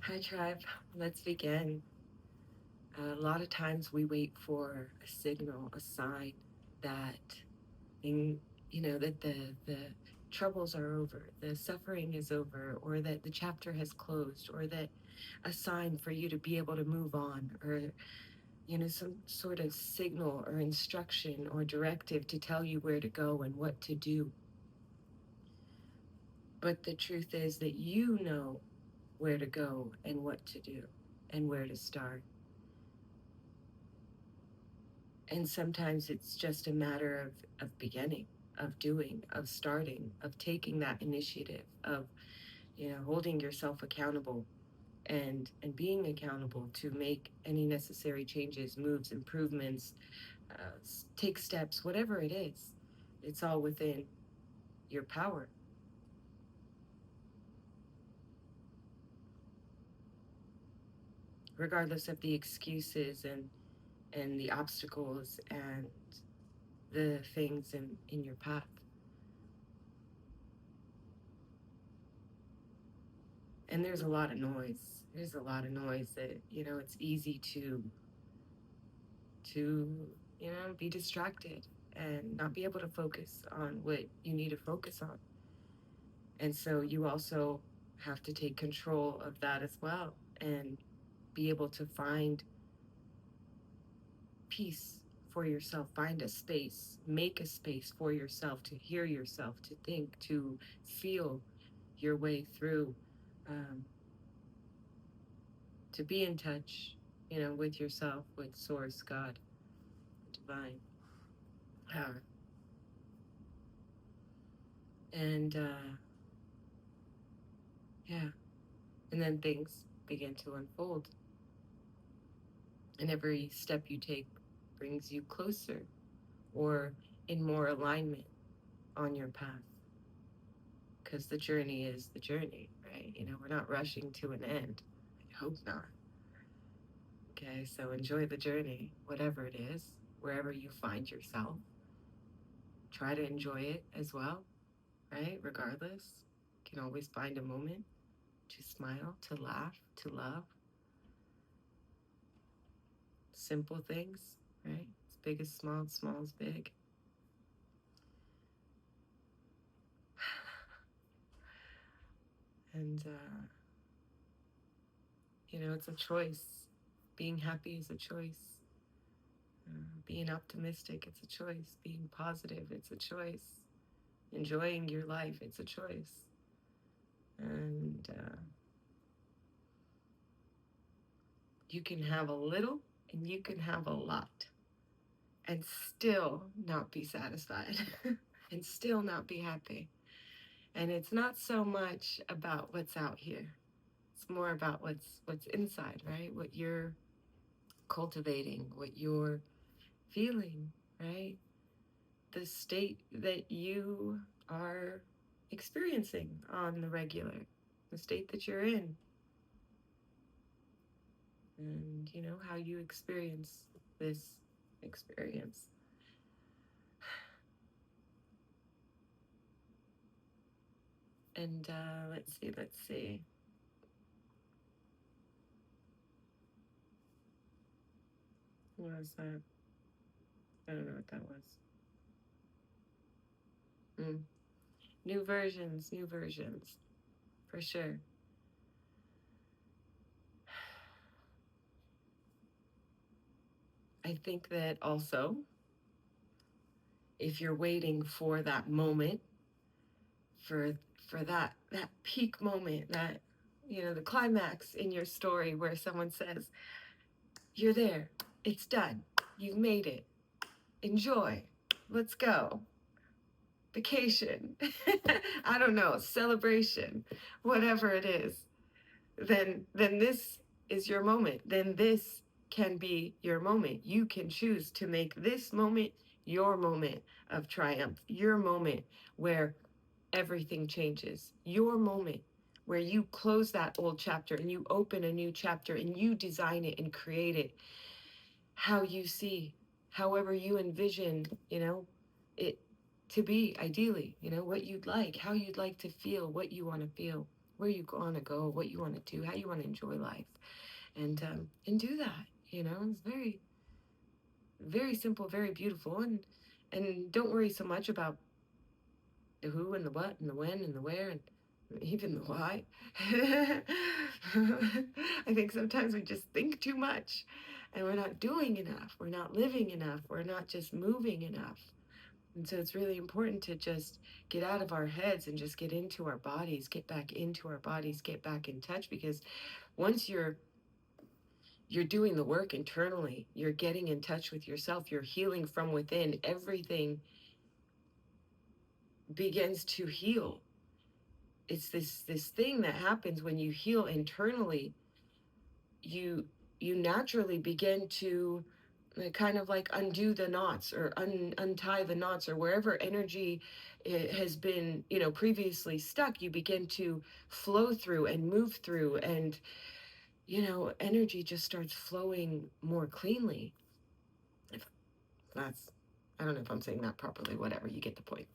Hi, tribe. Let's begin. A lot of times we wait for a signal, a sign that thing, that the troubles are over, the suffering is over, or that the chapter has closed, or that a sign for you to be able to move on, or some sort of signal or instruction or directive to tell you where to go and what to do. But the truth is that you know where to go and what to do and where to start. And sometimes it's just a matter of beginning, of doing, of starting, of taking that initiative, of holding yourself accountable and being accountable to make any necessary changes, moves, improvements, take steps, whatever it is. It's all within your power. Regardless of the excuses and the obstacles and the things in your path. And there's a lot of noise. There's a lot of noise that, it's easy to be distracted and not be able to focus on what you need to focus on. And so you also have to take control of that as well and be able to find peace for yourself, find a space, make a space for yourself to hear yourself, to think, to feel your way through, um, to be in touch, with yourself, with Source, God, Divine. Uh, and yeah, and then things begin to unfold, and every step you take brings you closer or in more alignment on your path. Because the journey is the journey, right? We're not rushing to an end. I hope not. Okay, so enjoy the journey, whatever it is, wherever you find yourself. Try to enjoy it as well, right? Regardless, you can always find a moment to smile, to laugh, to love. Simple things, right? As big as small, small as big. And, it's a choice. Being happy is a choice. Being optimistic, it's a choice. Being positive, it's a choice. Enjoying your life, it's a choice. And you can have a little and you can have a lot and still not be satisfied and still not be happy. And it's not so much about what's out here. It's more about what's inside, right? What you're cultivating, what you're feeling, right? The state that you are experiencing on the regular, the state that you're in, and how you experience this experience. And let's see. What was that? I don't know what that was. Mm. New versions, for sure. I think that also, if you're waiting for that moment, for that peak moment, that the climax in your story where someone says, "You're there. It's done. You've made it. Enjoy. Let's go." Vacation. I don't know, celebration, whatever it is. Then this is your moment. Then this can be your moment. You can choose to make this moment your moment of triumph, your moment where everything changes, your moment where you close that old chapter and you open a new chapter and you design it and create it how you see, however you envision, it to be ideally, what you'd like, how you'd like to feel, what you want to feel. where you want to go, what you want to do, how you want to enjoy life, and do that. It's very, very simple, very beautiful, and don't worry so much about the who and the what and the when and the where and even the why. I think sometimes we just think too much and we're not doing enough. We're not living enough. We're not just moving enough. And so it's really important to just get out of our heads and just get into our bodies, get back into our bodies, get back in touch, because once you're doing the work internally, you're getting in touch with yourself, you're healing from within, everything begins to heal. It's this thing that happens when you heal internally. You you naturally begin to kind of like undo the knots, or untie the knots, or wherever energy has been previously stuck. You begin to flow through and move through, and energy just starts flowing more cleanly. If that's I don't know if I'm saying that properly, whatever, you get the point.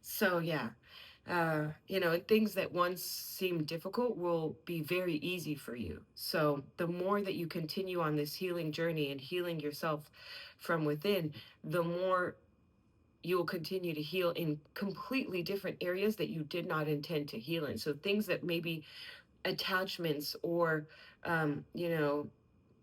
So yeah, things that once seemed difficult will be very easy for you. So the more that you continue on this healing journey and healing yourself from within, the more you will continue to heal in completely different areas that you did not intend to heal in. So things that maybe attachments, or you know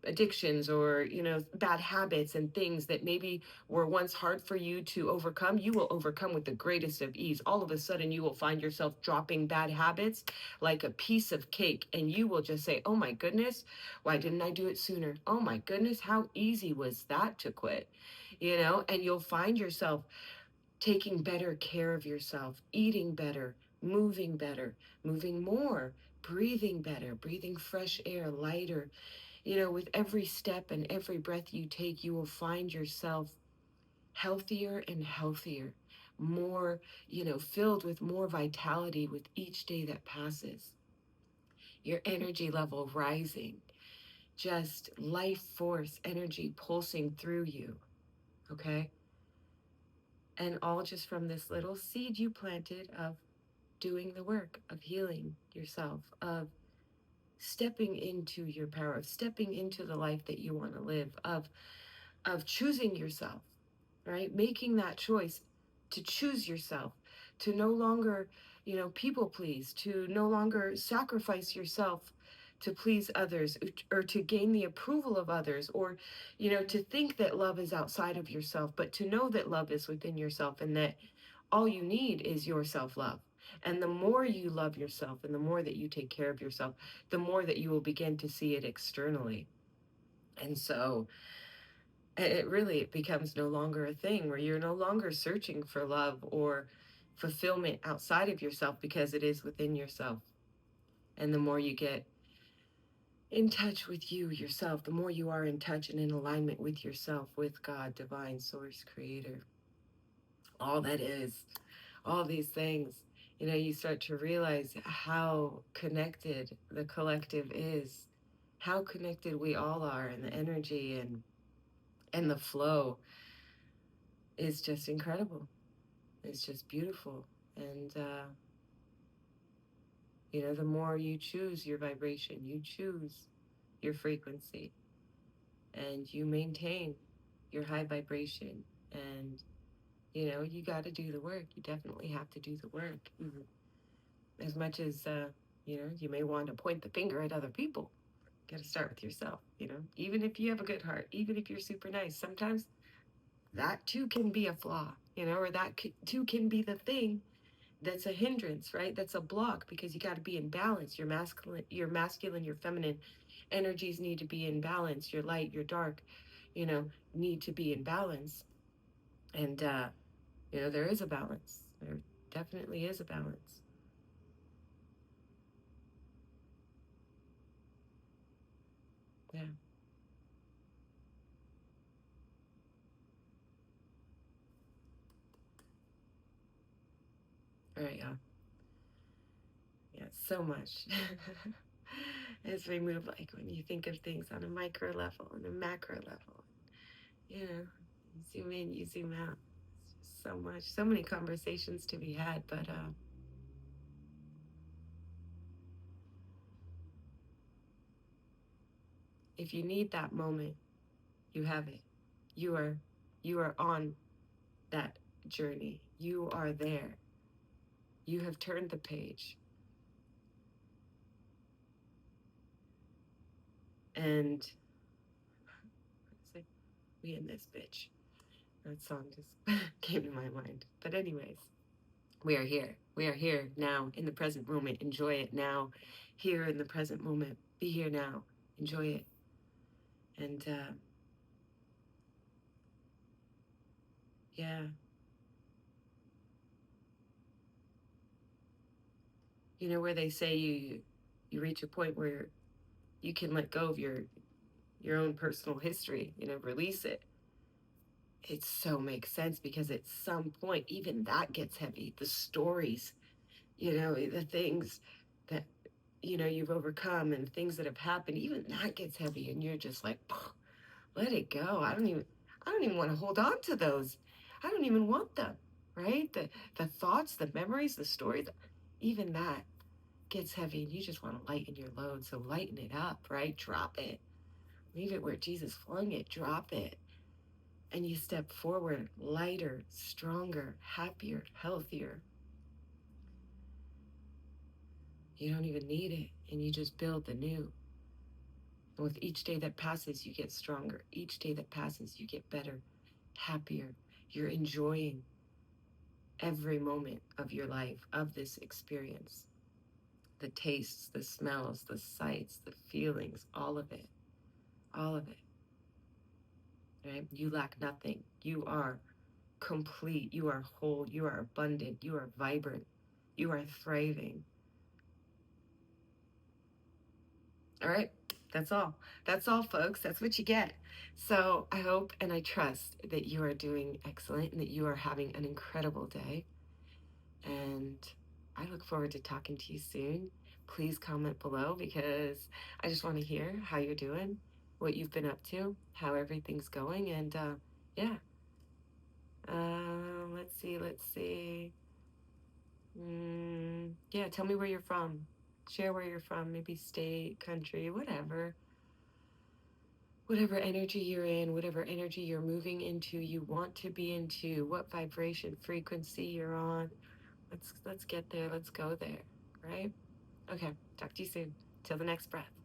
addictions, or bad habits and things that maybe were once hard for you to overcome, you will overcome with the greatest of ease. All of a sudden you will find yourself dropping bad habits like a piece of cake, and you will just say, oh my goodness, why didn't I do it sooner? Oh my goodness, how easy was that to quit? And you'll find yourself taking better care of yourself, eating better, moving more, breathing better, breathing fresh air, lighter. With every step and every breath you take, you will find yourself healthier and healthier, more, filled with more vitality with each day that passes. Your energy level rising, just life force energy pulsing through you, okay? And all just from this little seed you planted of doing the work, of healing yourself, of stepping into your power, of stepping into the life that you want to live, of choosing yourself, right? Making that choice to choose yourself, to no longer, people please, to no longer sacrifice yourself to please others, or to gain the approval of others, or to think that love is outside of yourself, but to know that love is within yourself, and that all you need is your self-love. And the more you love yourself and the more that you take care of yourself, the more that you will begin to see it externally. And so it really becomes no longer a thing where you're no longer searching for love or fulfillment outside of yourself, because it is within yourself. And the more you get in touch with yourself, the more you are in touch and in alignment with yourself, with God, divine source, creator, all that is, all these things, you start to realize how connected the collective is, how connected we all are, and the energy and the flow is just incredible. It's just beautiful. And, the more you choose your vibration, you choose your frequency, and you maintain your high vibration. And, you got to do the work. You definitely have to do the work. As much as, you may want to point the finger at other people, got to start with yourself. Even if you have a good heart, even if you're super nice, sometimes that too can be a flaw, or that too can be the thing that's a hindrance, right? That's a block, because you got to be in balance. Your masculine, your feminine energies need to be in balance. Your light, your dark, need to be in balance. And there is a balance. There definitely is a balance. Yeah. All right, yeah. Yeah, so much. As we move, like when you think of things on a micro level and a macro level, you zoom in, you zoom out. It's just so much, so many conversations to be had. But If you need that moment, you have it. You are you are on that journey. You are there. You have turned the page. And we in this bitch. That song just came to my mind. But anyways, we are here. We are here now in the present moment. Enjoy it now. Here in the present moment. Be here now. Enjoy it. And yeah, you know where they say you reach a point where you can let go of your own personal history, release it. It so makes sense because at some point even that gets heavy. The stories, the things that you've overcome and things that have happened, even that gets heavy and you're just like, let it go. I don't even want to hold on to those. I don't even want them, right? The thoughts, the memories, the stories, even that gets heavy and you just want to lighten your load. So lighten it up, right? Drop it. Leave it where Jesus flung it. Drop it. And you step forward lighter, stronger, happier, healthier. You don't even need it. And you just build the new. And with each day that passes, you get stronger. Each day that passes, you get better, happier. You're enjoying every moment of your life, of this experience. The tastes, the smells, the sights, the feelings, all of it. All of it. Right? You lack nothing. You are complete. You are whole. You are abundant. You are vibrant. You are thriving. All right. That's all. That's all, folks. That's what you get. So I hope and I trust that you are doing excellent and that you are having an incredible day. And I look forward to talking to you soon. Please comment below because I just want to hear how you're doing, what you've been up to, how everything's going. And yeah. Let's see. Let's see. Yeah, tell me where you're from. Share where you're from, maybe state, country, whatever. Whatever energy you're in, whatever energy you're moving into, you want to be into, what vibration, frequency you're on. Let's get there. Let's go there. Right? Okay. Talk to you soon. Till the next breath.